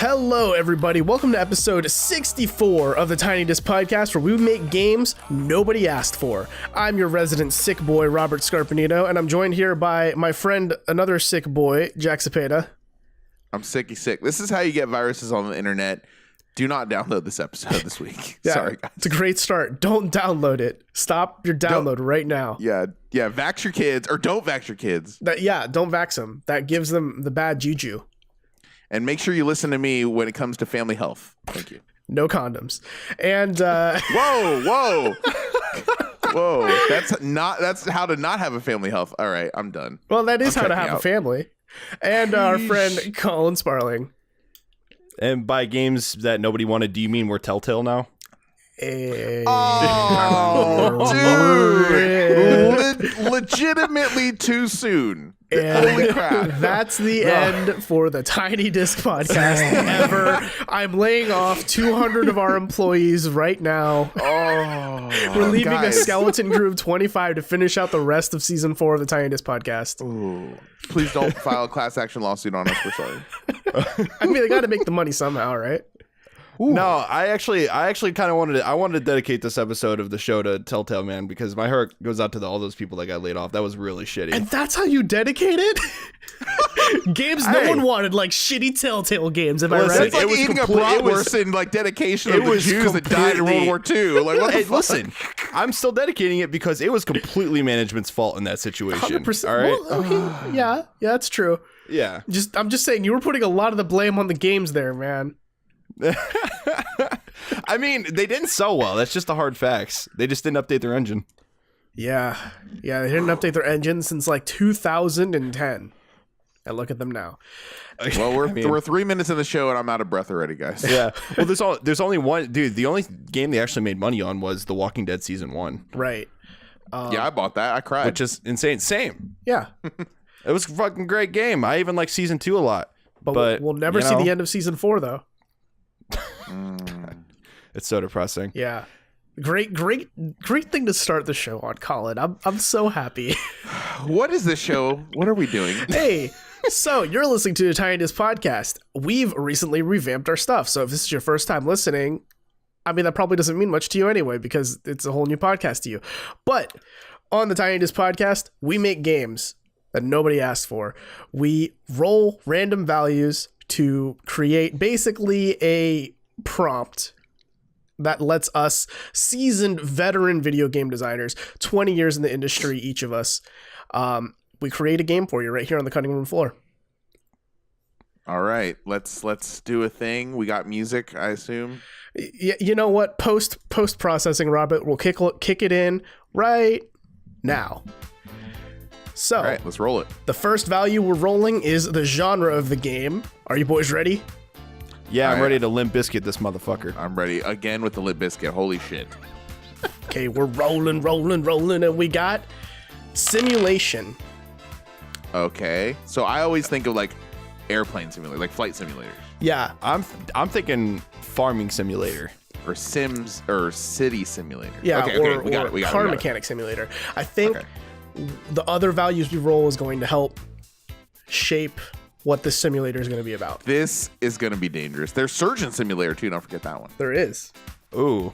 Hello, everybody. Welcome to episode 64 of the Tiny Disc Podcast, where we make games nobody asked for. I'm your resident sick boy, Robert Scarpanito, and I'm joined here by my friend, another sick boy, Jack Cepeda. I'm sicky sick. This is how you get viruses on the internet. Do not download this episode this week. Yeah, sorry, guys. It's a great start. Don't download it. Stop your download right now. Yeah. Vax your kids, or don't vax your kids. Don't vax them. That gives them the bad juju. And make sure you listen to me when it comes to family health. Thank you. No condoms. And whoa. That's how to not have a family health. All right, I'm done. Well, that is how to have a family. And our friend Colin Sparling. And by games that nobody wanted, do you mean we're Telltale now? Oh, dude. Legitimately too soon. And holy crap. That's the end for the Tiny Disc Podcast ever. I'm laying off 200 of our employees right now. We're leaving guys. a skeleton crew of 25 to finish out the rest of season 4 of the Tiny Disc Podcast. Ooh. Please don't file a class action lawsuit on us. We're sorry. I mean, they got to make the money somehow, right? Ooh. No, I actually kind of wanted to dedicate this episode of the show to Telltale, man, because my heart goes out to all those people that got laid off. That was really shitty. And that's how you dedicate it? Games no one wanted, like shitty Telltale games. Am I right? It's like eating a bratwurst in like dedication of the Jews that died in World War II. Like, what the fuck? Listen, I'm still dedicating it because it was completely management's fault in that situation. 100%. All right. Well, okay. Yeah, that's true. Yeah. I'm just saying you were putting a lot of the blame on the games there, man. I mean, they didn't sell well. That's just the hard facts. They just didn't update their engine. Yeah, they didn't update their engine since like 2010. And look at them now. Well, we're 3 minutes in the show and I'm out of breath already, guys. Yeah. Well, there's only one, dude. The only game they actually made money on was The Walking Dead season 1. Right. Yeah, I bought that. I cried. Which is insane. Same. Yeah. It was a fucking great game. I even like season 2 a lot. But we'll never see the end of season 4 though. It's so depressing. Yeah. Great thing to start the show on, Colin. I'm so happy. What is this show? What are we doing? Hey, so you're listening to the Tiny Disc Podcast. We've recently revamped our stuff. So if this is your first time listening, I mean, that probably doesn't mean much to you anyway, because it's a whole new podcast to you. But on the Tiny Disc Podcast, we make games that nobody asked for. We roll random values to create basically a prompt that lets us seasoned veteran video game designers, 20 years in the industry, each of us, we create a game for you right here on the cutting room floor. All right, let's do a thing. We got music, I assume. You know what? Post processing, Robert. We'll kick it in right now. So, all right, let's roll it. The first value we're rolling is the genre of the game. Are you boys ready? Yeah, I'm ready to Limp Bizkit this motherfucker. I'm ready again with the Limp Bizkit. Holy shit. Okay, we're rolling, and we got simulation. Okay, so I always think of like airplane simulator, like flight simulators. Yeah, I'm thinking farming simulator or Sims or city simulator. Yeah, okay, or we got it. car mechanic simulator. I think the other values we roll is going to help shape what this simulator is going to be about. This is going to be dangerous. There's surgeon simulator too. Don't forget that one. There is. Ooh.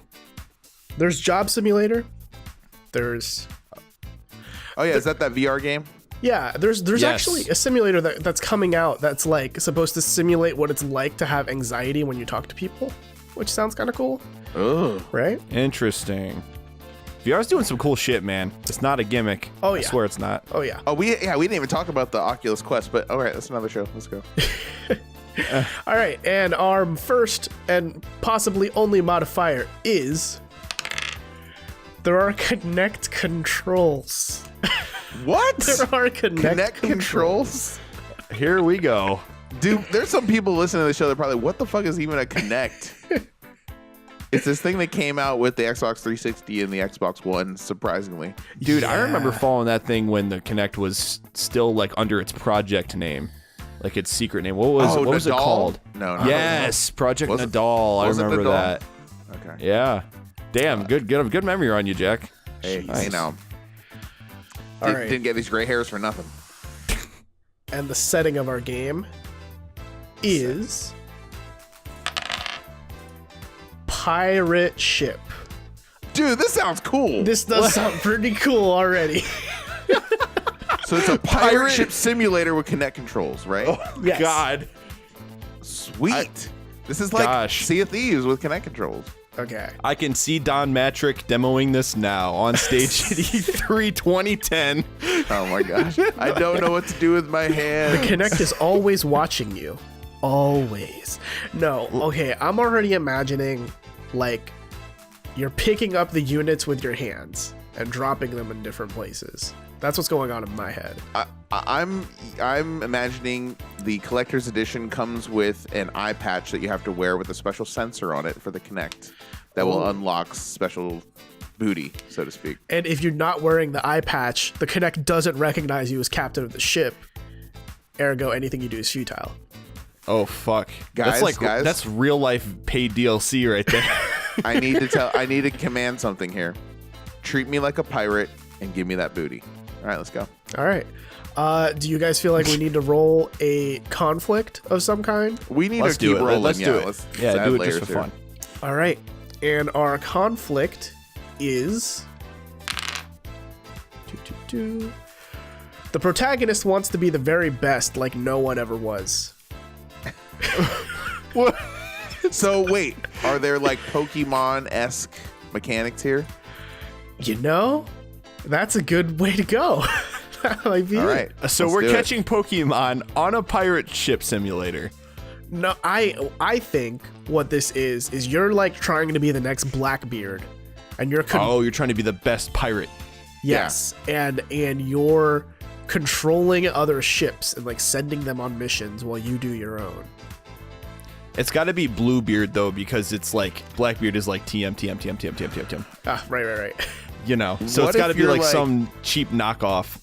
There's job simulator. There's. Oh yeah, is that VR game? Yeah, there's actually a simulator that's coming out that's like supposed to simulate what it's like to have anxiety when you talk to people, which sounds kind of cool. Oh, right. Interesting. VR's doing some cool shit, man. It's not a gimmick. Oh yeah, I swear it's not. Oh yeah. Oh we didn't even talk about the Oculus Quest, but all right, that's another show. Let's go. All right, and our first and possibly only modifier is there are Kinect controls. What? There are Kinect controls. Here we go. Dude, there's some people listening to the show that are probably, what the fuck is even a Kinect? It's this thing that came out with the Xbox 360 and the Xbox One, surprisingly. Dude, I remember following that thing when the Kinect was still like under its project name. Like its secret name. What was it called? No, yes, Project Nadal. I remember that. Okay. Yeah. Damn, good memory on you, Jack. Hey, nice. you know. All right. Didn't get these gray hairs for nothing. And the setting of our game is pirate ship. Dude, this sounds cool. This does sound pretty cool already. So it's a pirate ship simulator with Kinect controls, right? Oh, Yes. God. Sweet. This is like Sea of Thieves with Kinect controls. Okay. I can see Don Matrick demoing this now on stage at E3 2010. Oh my gosh. I don't know what to do with my hands. The Kinect is always watching you. Always. No, okay, I'm already imagining, like, you're picking up the units with your hands and dropping them in different places. That's what's going on in my head. I'm imagining the collector's edition comes with an eye patch that you have to wear with a special sensor on it for the Kinect that will unlock special booty, so to speak. And if you're not wearing the eye patch, the Kinect doesn't recognize you as captain of the ship. Ergo, anything you do is futile. Oh, fuck. Guys, that's real life paid DLC right there. I need to command something here. Treat me like a pirate and give me that booty. All right, let's go. All right. Do you guys feel like we need to roll a conflict of some kind? We need Let's to keep do it. rolling. Let's do it. Let's Yeah, add do it layers just for here. fun. All right. And our conflict is... The protagonist wants to be the very best, like no one ever was. What? So wait, are there like Pokemon-esque mechanics here? You know, that's a good way to go. That might be All it. right. So let's we're do it. catching Pokemon on a pirate ship simulator. No, I think what this is you're like trying to be the next Blackbeard, and you're You're trying to be the best pirate. yes, and you're controlling other ships and like sending them on missions while you do your own. It's got to be Bluebeard though, because it's like Blackbeard is like TM. Ah, right. You know, so What it's got to if be you're like like- some cheap knockoff.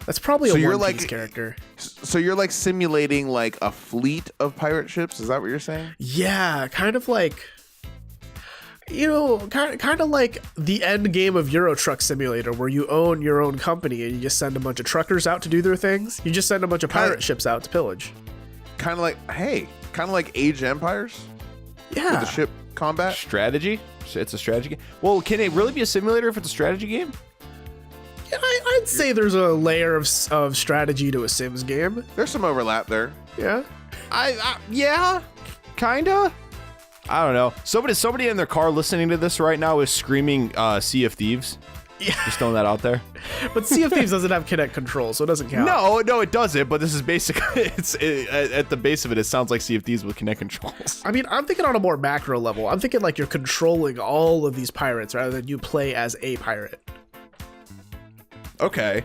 That's probably So a you're One like- Piece character. So you're like simulating like a fleet of pirate ships? Is that what you're saying? Yeah, kind of like, you know, kind of like the end game of Euro Truck Simulator, where you own your own company and you just send a bunch of truckers out to do their things. You just send a bunch of pirate ships out to pillage. Kind of like Age of Empires Yeah. with the ship combat. Strategy? It's a strategy game. Well, can it really be a simulator if it's a strategy game? Yeah, I'd say there's a layer of strategy to a Sims game. There's some overlap there. Yeah. Yeah, kinda. I don't know. Somebody in their car listening to this right now is screaming Sea of Thieves. Yeah. Just throwing that out there. But Sea of Thieves doesn't have Kinect control, so it doesn't count. No, it doesn't. But this is basically at the base of it. It sounds like Sea of Thieves with Kinect controls. I mean, I'm thinking on a more macro level. I'm thinking like you're controlling all of these pirates rather than you play as a pirate. Okay.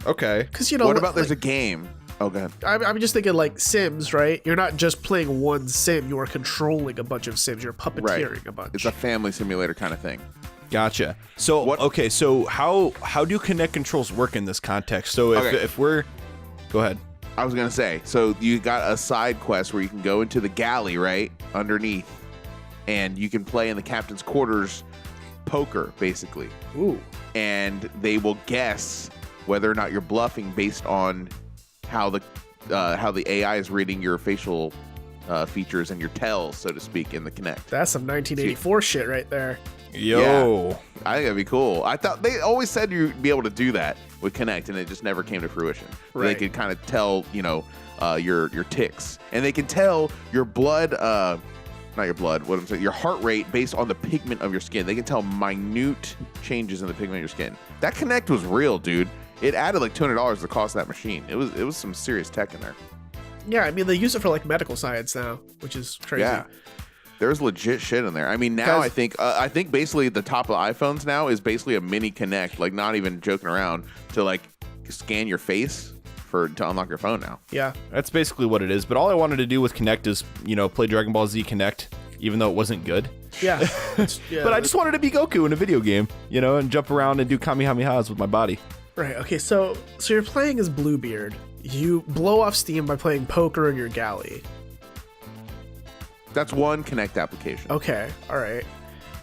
Because, you know, What about there's a game? Oh, go ahead. I'm just thinking like Sims, right? You're not just playing one Sim. You are controlling a bunch of Sims. You're puppeteering a bunch. It's a family simulator kind of thing. Gotcha. So What- okay. So how do Kinect controls work in this context? So if we're, go ahead. I was gonna say, so you got a side quest where you can go into the galley, right, underneath, and you can play in the captain's quarters poker, basically. Ooh. And they will guess whether or not you're bluffing based on how the AI is reading your facial features and your tells, so to speak, in the Kinect. That's some 1984 shit right there. Yo. I think that'd be cool. I thought they always said you'd be able to do that with Kinect, and it just never came to fruition. Right. They could kind of tell, your ticks, and they can tell your blood, not your blood. What I'm saying, your heart rate based on the pigment of your skin. They can tell minute changes in the pigment of your skin. That Kinect was real, dude. It added like $200 to the cost of that machine. It was some serious tech in there. Yeah, I mean, they use it for like medical science now, which is crazy. Yeah. There's legit shit in there. I mean, now Guys- I think basically the top of iPhones now is basically a mini Kinect, like not even joking around, to like scan your face to unlock your phone now. Yeah. That's basically what it is. But all I wanted to do with Kinect is, play Dragon Ball Z Kinect, even though it wasn't good. Yeah. Yeah, But I just wanted to be Goku in a video game, and jump around and do Kamehamehas with my body. Right. Okay. So you're playing as Bluebeard. You blow off steam by playing poker in your galley. That's one Kinect application. Okay. All right.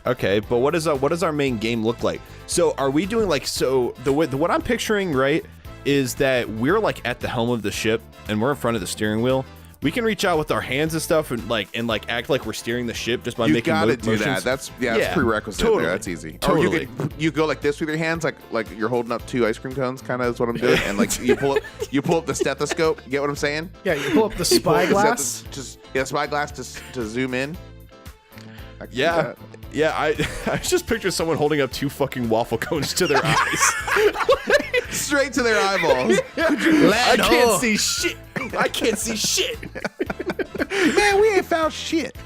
Okay, but what does our main game look like? So are we doing what I'm picturing, right, is that we're like at the helm of the ship and we're in front of the steering wheel. we can reach out with our hands and stuff and act like we're steering the ship just by You making gotta do motions. that. That's prerequisite totally. there. That's easy. Totally. Or you go like this with your hands, like you're holding up 2 ice cream cones, kind of is what I'm doing, and like you pull up the stethoscope. Get what I'm saying? Yeah, you pull up the spyglass. Spyglass to zoom in. I can do Yeah. that. Yeah, I just picture someone holding up 2 fucking waffle cones to their eyes. Straight to their eyeballs. I can't see shit. I can't see shit. Man, we ain't found shit.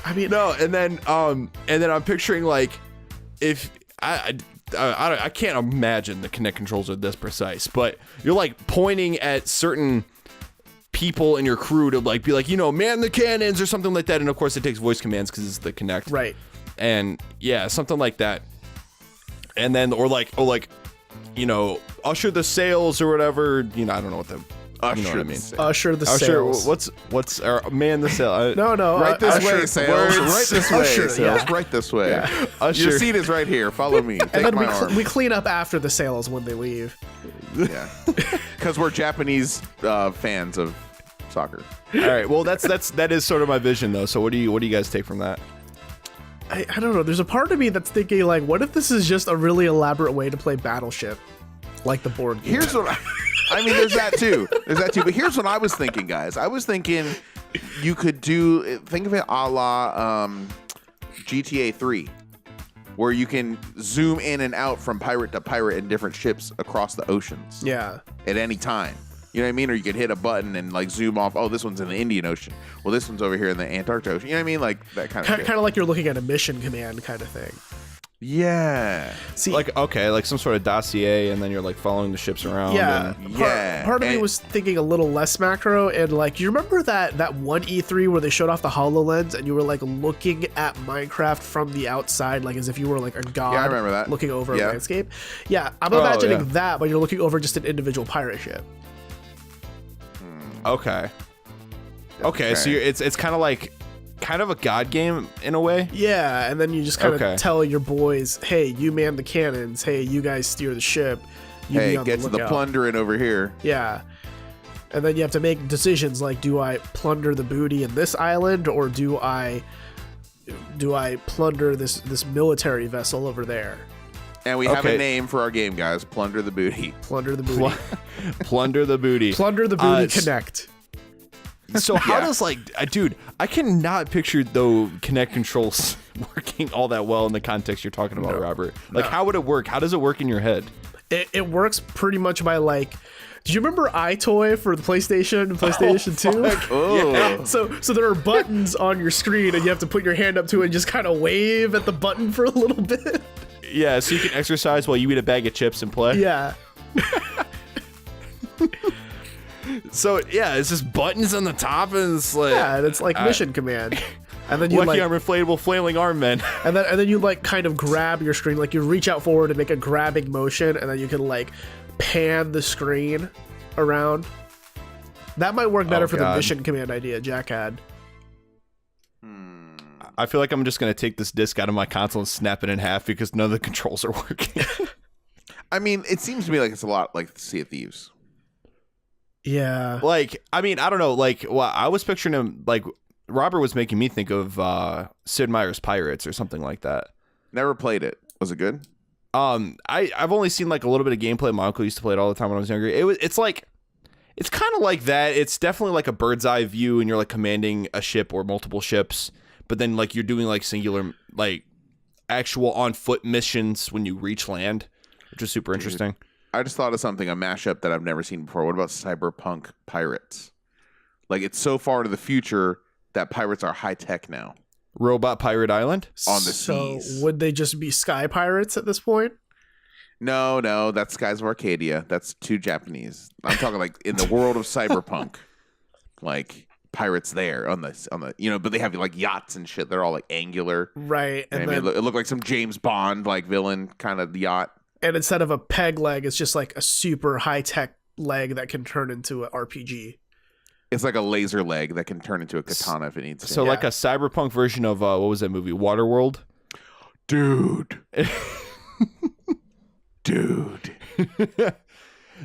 I mean, No, and then I'm picturing like if I can't imagine the Kinect controls are this precise, but you're like pointing at certain people in your crew to like be like, man the cannons or something like that, and of course it takes voice commands because it's the Kinect, right? And yeah, something like that, and then or like usher the sails or whatever. I don't know what the Usher, you know what I mean. Usher the Usher, sails. what's man the sail? No, Right this Usher, way, sales. Right this way, Usher, sales. yeah. Right this way. Yeah. Your Usher. seat is right here. Follow me. Take And then my arm. we clean up after the sails when they leave. Yeah, because we're Japanese fans of soccer. All right, well that is sort of my vision though. So what do you guys take from that? I don't know. There's a part of me that's thinking like, what if this is just a really elaborate way to play Battleship, like the board game? Here's what I mean. There's that too. But here's what I was thinking, guys. I was thinking you could think of it a la GTA 3, where you can zoom in and out from pirate to pirate in different ships across the oceans. Yeah. At any time. You know what I mean? Or you could hit a button and like zoom off. Oh, this one's in the Indian Ocean. Well, this one's over here in the Antarctic Ocean. You know what I mean? Like that kind of shit. Kind of like you're looking at a mission command kind of thing. Yeah. See, Like like some sort of dossier, and then you're like following the ships around. yeah, and- part of me was thinking a little less macro, and like, you remember that one E3 where they showed off the HoloLens and you were like looking at Minecraft from the outside, like as if you were like a god. Yeah, I remember that. Looking over Yeah. a landscape. Yeah, I'm imagining yeah. that, but you're looking over just an individual pirate ship. Okay. So it's kind of a god game in a way. Yeah, and then you just kind of Okay. tell your boys, hey, you man the cannons, hey, you guys steer the ship. You Hey, be on get to the lookout. plundering over here. Yeah. And then you have to make decisions like, do I plunder the booty in this island, or do I plunder this military vessel over there? And we have Okay. a name for our game, guys. Plunder the booty. Plunder the booty. Plunder the booty. Plunder the booty. s- Connect. So how Yeah. does dude, I cannot picture though Kinect controls working all that well in the context you're talking about, Robert. Like, how would it work? How does it work in your head? It works pretty much by like. Do you remember iToy for the PlayStation and PlayStation 2? Oh. So there are buttons on your screen, and you have to put your hand up to it and just kind of wave at the button for a little bit. Yeah, so you can exercise while you eat a bag of chips and play. Yeah. So yeah, it's just buttons on the top, and it's like Yeah, and it's like mission command. And then you Lucky like, Arm inflatable flailing arm men. and then you like kind of grab your screen, like you reach out forward and make a grabbing motion, and then you can like pan the screen around. That might work better for the God. mission command idea Jack had. I feel like I'm just gonna take this disc out of my console and snap it in half because none of the controls are working. I mean, it seems to me like it's a lot like Sea of Thieves. Yeah. Like, I mean, I don't know. Like, well, I was picturing him like Robert was making me think of Sid Meier's Pirates or something like that. Never played it. Was it good? I've only seen like a little bit of gameplay. My uncle used to play it all the time when I was younger. It's kind of like that. It's definitely like a bird's eye view, and you're like commanding a ship or multiple ships, but then like you're doing like singular, like actual on foot missions when you reach land, which is super interesting. I just thought of something, a mashup that I've never seen before. What about cyberpunk pirates? Like, it's so far to the future that pirates are high tech now. Robot Pirate Island. On the So seas. would they just be sky pirates at this point? No, that's Skies of Arcadia. That's too Japanese. I'm talking like in the world of cyberpunk, like pirates there on the but they have like yachts and shit. They're all like angular. Right. And And I then, mean, it looked like some James Bond like villain kind of yacht. and instead of a peg leg, it's just like a super high tech leg that can turn into an RPG. It's like a laser leg that can turn into a katana if it needs to. So like a cyberpunk version of what was that movie? Waterworld. Dude. Dude.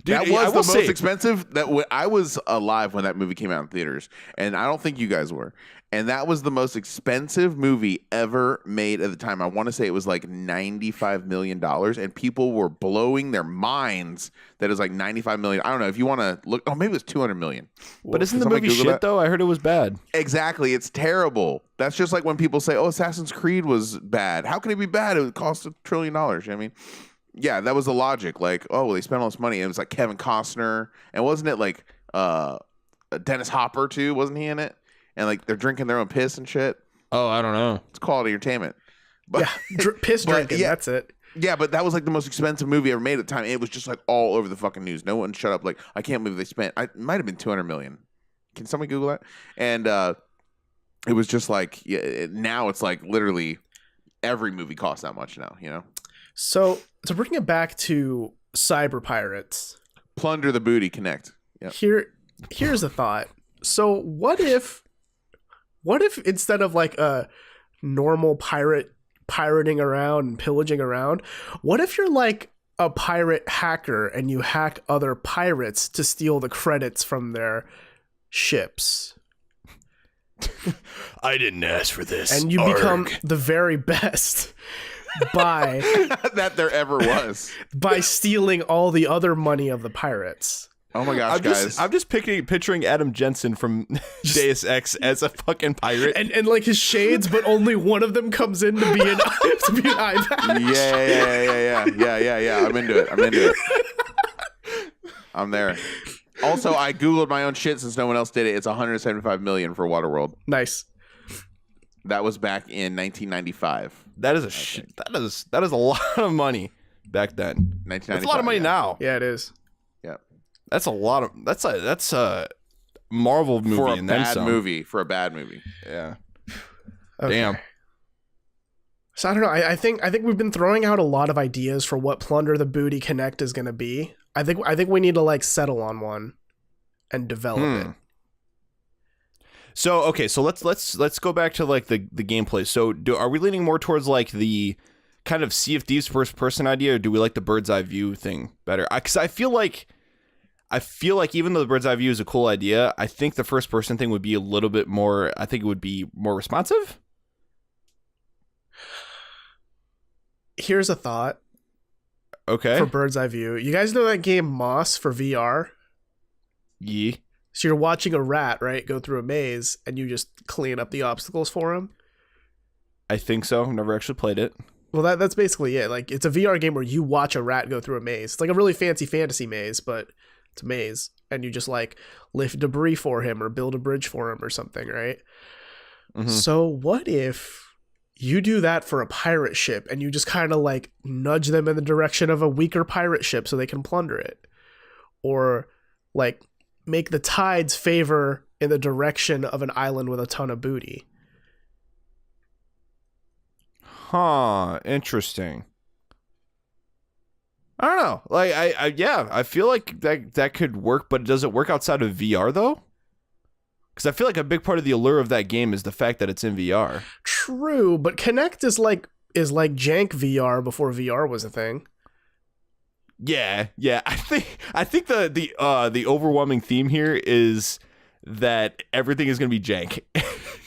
Dude, That I was the will most say- expensive. I was alive when that movie came out in theaters, and I don't think you guys were. And that was the most expensive movie ever made at the time. I want to say it was like $95 million, and people were blowing their minds that it was like $95 million. I don't know if you want to look. Oh, maybe it was $200 million. But isn't Can the somebody movie Google shit that? though? I heard it was bad. Exactly. It's terrible. That's just like when people say, "Oh, Assassin's Creed was bad." How can it be bad? It cost $1 trillion. You know what I mean? Yeah, that was the logic. Like, oh, well, they spent all this money. It was like Kevin Costner, and wasn't it like Dennis Hopper too? Wasn't he in it? And like they're drinking their own piss and shit. Oh, I don't know. It's quality entertainment. But Piss but, drinking. yeah. That's it. yeah, but that was like the most expensive movie ever made at the time. It was just like all over the fucking news. No one shut up. Like, I can't believe they spent. It might have been $200 million. Can somebody Google that? And it was just like now it's like literally every movie costs that much now. You know. So to bring it back to cyber pirates, Plunder the booty. Kinect. Yeah. here's a thought. So what if instead of like a normal pirating around and pillaging around, what if you're like a pirate hacker and you hack other pirates to steal the credits from their ships? I didn't ask for this. And you become the very best by that there ever was. by stealing all the other money of the pirates. Oh my gosh, guys. I'm just picturing Adam Jensen from Deus Ex as a fucking pirate. And like his shades, but only one of them comes in to be an eye patch. Yeah. I'm into it. I'm there. Also, I Googled my own shit since no one else did it. It's $175 million for Waterworld. Nice. That was back in 1995. That is that is a lot of money back then. 1995. That's a lot of money now. Yeah, it is. Yeah. That's a lot of that's a Marvel movie For a and then bad some. movie. For a bad movie. Yeah. Okay. Damn. So I don't know. I think we've been throwing out a lot of ideas for what Plunder the Booty Kinect is going to be. I think we need to like settle on one and develop it. So okay, so let's go back to like the gameplay. So are we leaning more towards like the kind of Sea of Thieves first person idea, or do we like the bird's eye view thing better? Because I feel like even though the bird's eye view is a cool idea, I think the first person thing would be a little bit more. I think it would be more responsive. Here's a thought Okay. for bird's eye view. You guys know that game Moss for VR? Yeah. So you're watching a rat, right, go through a maze, and you just clean up the obstacles for him. I think so. I've never actually played it. Well, that's basically it. Like, it's a VR game where you watch a rat go through a maze. It's like a really fancy fantasy maze, but it's a maze, and you just like lift debris for him or build a bridge for him or something, right? Mhm. So what if you do that for a pirate ship and you just kind of like nudge them in the direction of a weaker pirate ship so they can plunder it, or like make the tides favor in the direction of an island with a ton of booty? Huh. Interesting. I don't know. Like I feel like that could work, but does it work outside of VR though? Because I feel like a big part of the allure of that game is the fact that it's in VR. True, but Kinect is like jank VR before VR was a thing. Yeah. I think the overwhelming theme here is that everything is going to be jank.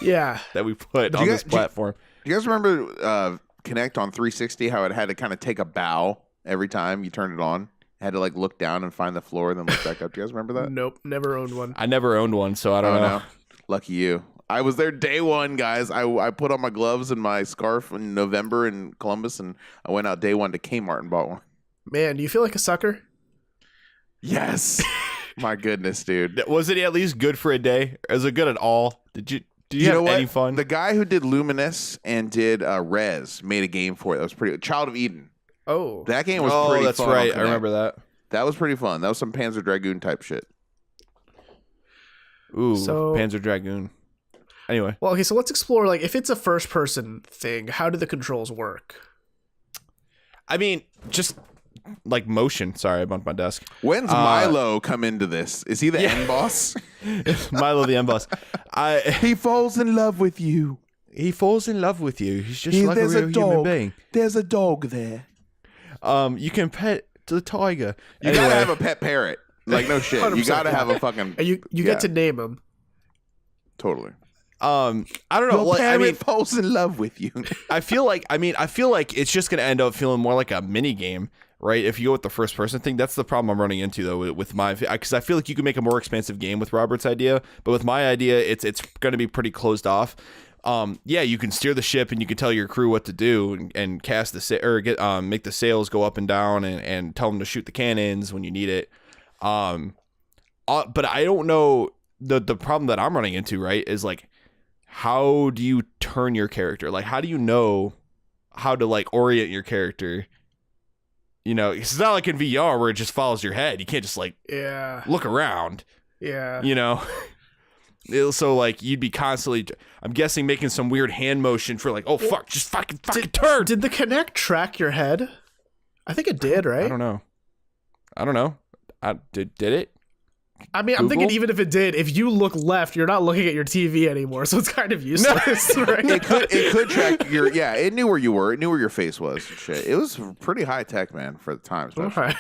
Yeah. that we put Do on you this guys- platform. Do you guys remember Kinect on 360, how it had to kind of take a bow every time you turned it on? It had to like look down and find the floor and then look back up. Do you guys remember that? Nope, never owned one. I never owned one, so I don't know. No. Lucky you. I was there day one, guys. I put on my gloves and my scarf in November in Columbus, and I went out day one to Kmart and bought one. Man, do you feel like a sucker? Yes. My goodness, dude. Was it at least good for a day? Was it good at all? Did you You know have what? any fun? The guy who did Luminous and did Rez made a game for it. That was pretty. Child of Eden. Oh. That game was pretty that's fun. right. on I remember that. That was pretty fun. That was some Panzer Dragoon type shit. Ooh, So- Panzer Dragoon. Anyway, Well, okay, so let's explore, like, if it's a first-person thing, how do the controls work? I mean, just like motion. Sorry, I bumped my desk. When's Milo come into this? Is he the end boss? Milo the end boss. He falls in love with you. He falls in love with you. He's just like a real human being. There's a dog there. You can pet the tiger. You gotta have a pet parrot. Like no shit. You gotta have a fucking. And you get to name him. Totally. I don't know. Your Like, I mean, falls in love with you. I feel like it's just gonna end up feeling more like a mini game, right? If you go with the first person thing, that's the problem I'm running into though with my, because I feel like you can make a more expansive game with Robert's idea, but with my idea, it's gonna be pretty closed off. Yeah, you can steer the ship and you can tell your crew what to do and cast the make the sails go up and down and tell them to shoot the cannons when you need it. But I don't know, the problem that I'm running into, right, is like, how do you turn your character? Like, how do you know how to like orient your character? You know, it's not like in VR where it just follows your head. You can't just like look around. Yeah. You know? So like you'd be constantly, I'm guessing, making some weird hand motion for like, oh fuck, just fucking turn. Did the Kinect track your head? I think it did, right? I don't know. Did it? I mean, I'm thinking even if it did, if you look left, you're not looking at your TV anymore, so it's kind of useless, right? It could track your, it knew where you were. It knew where your face was and shit. It was pretty high tech, man, for the time, especially. Right.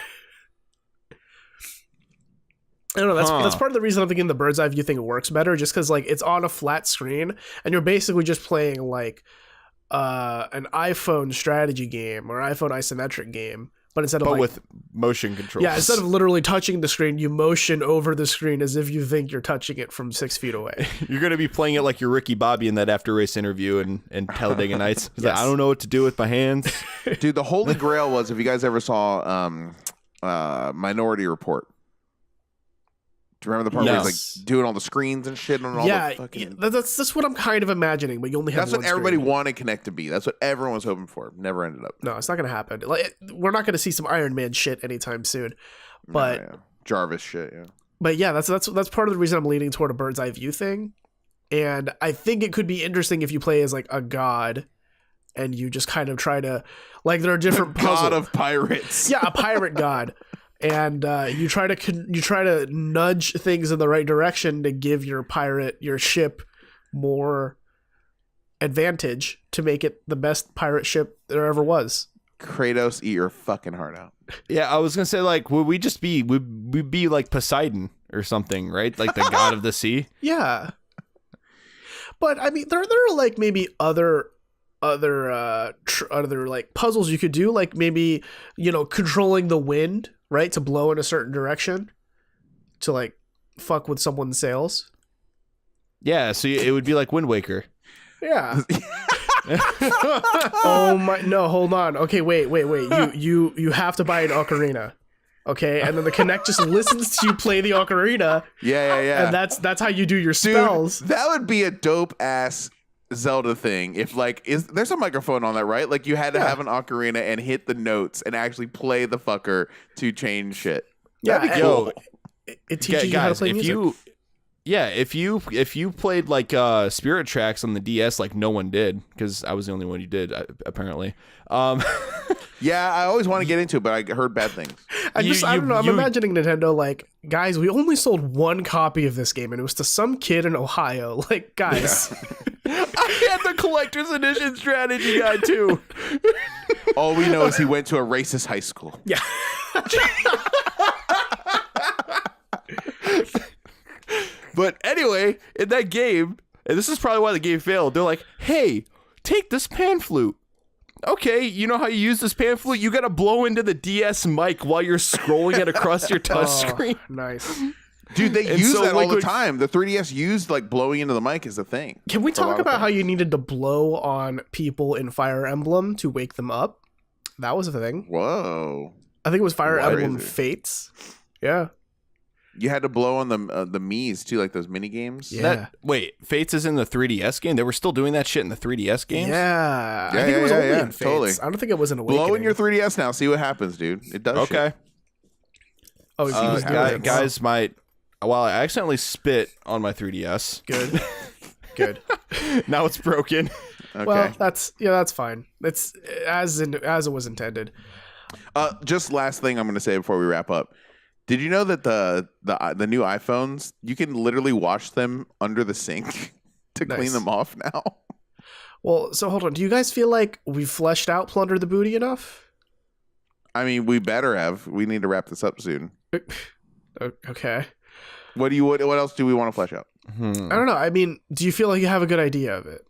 I don't know, that's part of the reason I'm thinking the bird's eye view thing works better, just because like it's on a flat screen and you're basically just playing like an iPhone strategy game or iPhone isometric game, but instead of with motion controls. Yeah, instead of literally touching the screen, you motion over the screen as if you think you're touching it from 6 feet away. You're gonna be playing it like you're Ricky Bobby in that after race interview and Talladega Nights. He's Yes. like, I don't know what to do with my hands. Dude, the holy grail was, if you guys ever saw Minority Report. Do you remember the part where he's like doing all the screens and shit on all the fucking... that's what I'm kind of imagining, but you only have That's what one everybody screen. wanted Kinect to be. That's what everyone was hoping for. Never ended up. No, it's not going to happen. Like, we're not going to see some Iron Man shit anytime soon. But Jarvis shit, But yeah, that's part of the reason I'm leaning toward a bird's eye view thing. And I think it could be interesting if you play as like a god and you just kind of try to, like, there are different puzzles. God of pirates. Yeah, a pirate god. And you try to nudge things in the right direction to give your ship more advantage to make it the best pirate ship there ever was. Kratos, eat your fucking heart out. Yeah, I was gonna say, like, would we be like Poseidon or something, right? Like the god of the sea. Yeah. But I mean, there are like maybe other like puzzles you could do, like maybe, you know, controlling the wind, right, to blow in a certain direction to like fuck with someone's sails. Yeah, so it would be like Wind Waker. Yeah. Oh my, no, hold on. Okay, wait. You have to buy an ocarina. Okay, and then the Kinect just listens to you play the ocarina. Yeah. And that's how you do your spells. Dude, that would be a dope ass Zelda thing. If like, there's a microphone on that, right? Like you had to have an ocarina and hit the notes and actually play the fucker to change shit. That'd be cool. It teaches you how to play music. If you played like Spirit Tracks on the DS, like no one did, because I was the only one who did, apparently. Yeah, I always want to get into it, but I heard bad things. I don't know. I'm imagining Nintendo like, guys, we only sold one copy of this game, and it was to some kid in Ohio. Like, guys, I had the collector's edition strategy guide too. All we know is he went to a racist high school. Yeah. But anyway, in that game, and this is probably why the game failed, they're like, hey, take this pan flute. Okay, you know how you use this pan flute? You gotta blow into the DS mic while you're scrolling it across your touchscreen. Nice. Dude, they use that all the time. The 3DS used like blowing into the mic as a thing. Can we talk about how you needed to blow on people in Fire Emblem to wake them up? That was a thing. Whoa. I think it was Fire Emblem Fates. Yeah. You had to blow on the Miis too, like those mini games. Yeah. Wait, Fates is in the 3DS game? They were still doing that shit in the 3DS games? Yeah. I think it was only in Fates. Totally. I don't think it was an Awakening. Blow in your 3DS now. See what happens, dude. It does okay. shit. Oh, guys might... Well, I accidentally spit on my 3DS. Good. Good. Now it's broken. Okay. Well, that's fine. It's as it was intended. Just last thing I'm going to say before we wrap up. Did you know that the new iPhones, you can literally wash them under the sink to clean them off now? Well, so hold on. Do you guys feel like we've fleshed out Plunder the Booty enough? I mean, we better have. We need to wrap this up soon. Okay. What else do we want to flesh out? I don't know. I mean, do you feel like you have a good idea of it?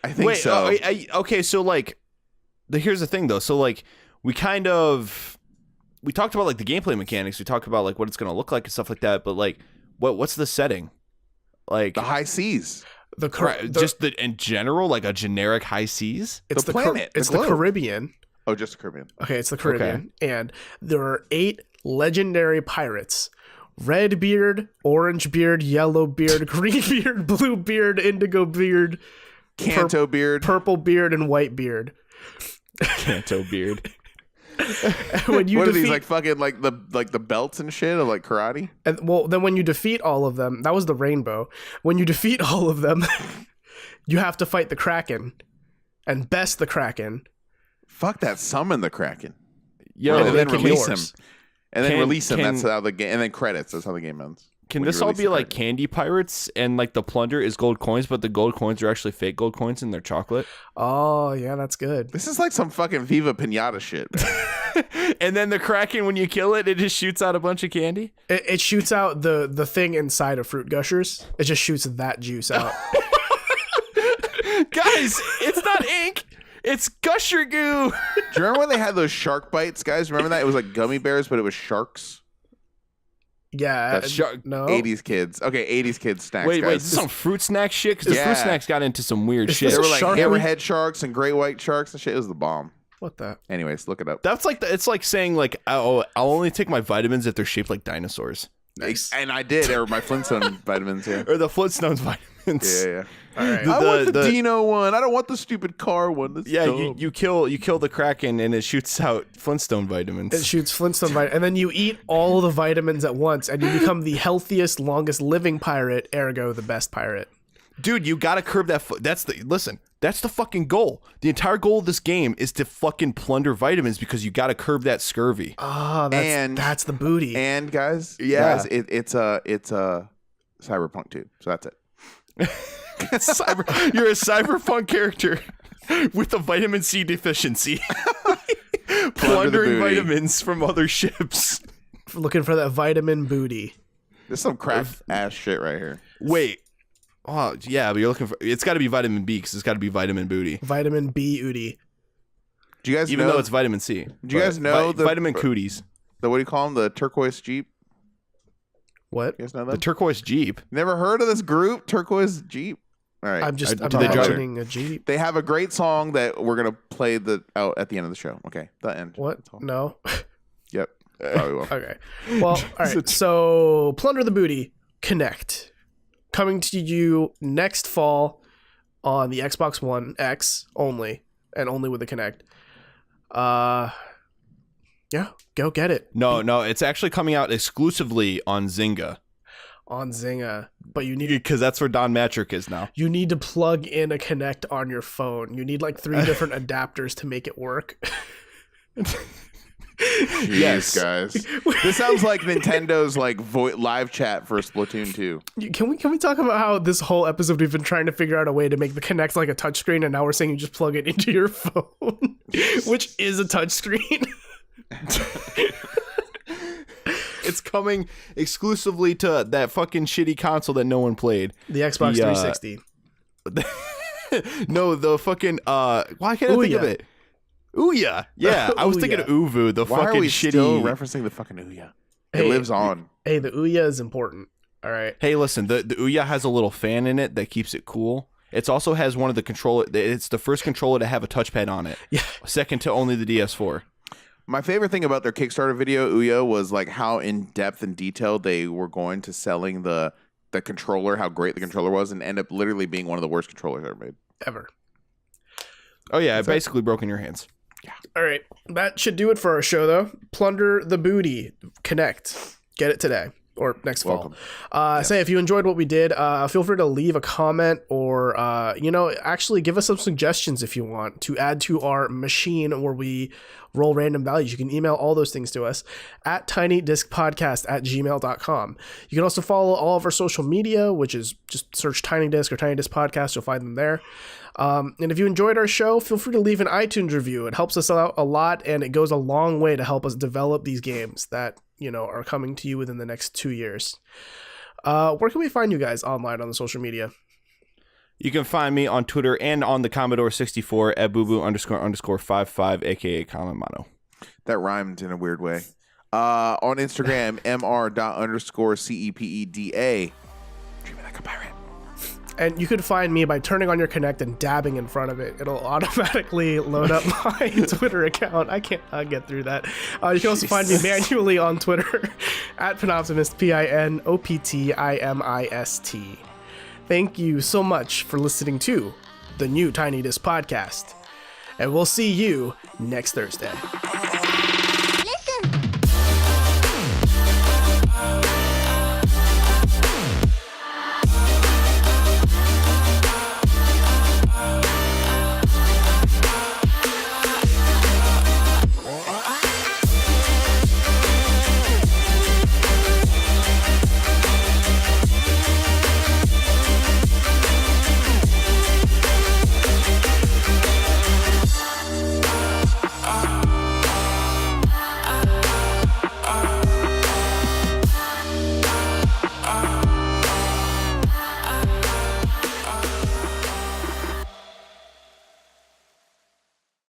I think so. Okay, so like, here's the thing though. So like, we talked about like the gameplay mechanics. We talked about like what it's gonna look like and stuff like that. But like, what's the setting? Like the high seas. In general, like a generic high seas. It's the planet. It's the the Caribbean. Oh, just the Caribbean. Okay, it's the Caribbean, and there are 8 legendary pirates. Redbeard, Orangebeard, Yellowbeard, Greenbeard, Bluebeard, Indigobeard, Canto beard, Purple Beard, and Whitebeard. Canto beard. When you what are defeat, these like fucking like the belts and shit of like karate? and well, then when you defeat all of them, that was the rainbow. When you defeat all of them, you have to fight the Kraken and best the Kraken. Fuck that! Summon the Kraken. Yo, and then release yours. him. And then release him. That's how the game. And then credits. That's how the game ends. Can this all be like candy pirates and like the plunder is gold coins, but the gold coins are actually fake gold coins and they're chocolate? Oh yeah, that's good. This is like some fucking Viva Pinata shit. And then the Kraken, when you kill it, it just shoots out a bunch of candy. It shoots out the thing inside of Fruit Gushers. It just shoots that juice out. Guys, it's not ink. It's Gusher Goo. Do you remember when they had those shark bites, guys? Remember that? It was like gummy bears, but it was sharks. Yeah, no. 80s kids. Okay, 80s kids snacks. Wait, guys. this is some fruit snack shit? Because the fruit snacks got into some weird shit. They were like Shark- hammerhead sharks and great white sharks and shit. It was the bomb. What the? Anyways, look it up. That's like it's like saying like I'll only take my vitamins if they're shaped like dinosaurs. Nice. And I did. They were my Flintstone vitamins. Yeah. Or the Flintstones vitamins. Yeah. All right. I want the Dino one. I don't want the stupid car one. That's dumb. you kill the Kraken and it shoots out Flintstone vitamins. It shoots Flintstone vitamins, and then you eat all the vitamins at once, and you become the healthiest, longest living pirate. Ergo, the best pirate. Dude, you gotta curb that. That's the fucking goal. The entire goal of this game is to fucking plunder vitamins because you gotta curb that scurvy. Ah, that's the booty. And guys, Yeah. it's a Cyberpunk 2. So that's it. You're a cyberpunk character with a vitamin C deficiency. Plundering booty. vitamins from other ships. Looking for that vitamin booty. There's some crack ass shit right here. Wait. Oh, yeah, but you're looking for... It's got to be vitamin B because it's got to be vitamin booty. Vitamin B ooty. Do you guys Even know? though it's vitamin C. Do you guys know the vitamin cooties? What do you call them? The turquoise Jeep? What? You guys know The that? turquoise Jeep. Never heard of this group? Turquoise Jeep? All right. I'm do they drive- imagining a Jeep. They have a great song that we're going to play out at the end of the show. Okay. The end. What? That's all. No. Yep. Probably will. Okay. Well, all right. So, Plunder the Booty, Kinect. Coming to you next fall on the Xbox One X only, and only with the Kinect. Yeah, go get it. No, it's actually coming out exclusively on Zynga. On Zynga. But you need Because that's where Don Matrick is now. you need to plug in a Kinect on your phone. You need like 3 different adapters to make it work. Jeez, guys. This sounds like Nintendo's like live chat for Splatoon 2. Can we talk about how this whole episode we've been trying to figure out a way to make the Kinect like a touchscreen, and now we're saying you just plug it into your phone, which is a touchscreen. It's coming exclusively to that fucking shitty console that no one played. The Xbox 360. No, the fucking why can't I think of it? Ouya. Yeah, I was thinking of Uvu, the Why fucking are we shitty. still referencing the fucking Ouya? It Hey, lives on. Hey, the Ouya is important. All right. Hey, listen, the Ouya has a little fan in it that keeps it cool. It also has one of the controller. It's the first controller to have a touchpad on it. Yeah. Second to only the DS4. My favorite thing about their Kickstarter video, Ouya, was like how in depth and detailed they were going to selling the controller, how great the controller was, and end up literally being one of the worst controllers ever made. Ever. Oh yeah, it basically broke in your hands. Yeah. All right. That should do it for our show, though. Plunder the Booty. Kinect. Get it today. or next Welcome. fall. Say if you enjoyed what we did, feel free to leave a comment or actually give us some suggestions if you want to add to our machine where we roll random values. You can email all those things to us at tinydiscpodcast@gmail.com. You can also follow all of our social media, which is just search Tiny Disc or Tiny Disc Podcast. You'll find them there. And if you enjoyed our show, feel free to leave an iTunes review. It helps us out a lot, and it goes a long way to help us develop these games that, are coming to you within the next 2 years. Where can we find you guys online on the social media? You can find me on Twitter and on the Commodore 64 at @booboo__55, aka Carmina. That rhymed in a weird way. On Instagram, mr._CEPEDA. Dreaming like a pirate. And you could find me by turning on your Kinect and dabbing in front of it. It'll automatically load up my Twitter account. I can't get through that. You can also find me manually on Twitter at Pinoptimist, PINOPTIMIST. Thank you so much for listening to the new Tiny Disc Podcast. And we'll see you next Thursday.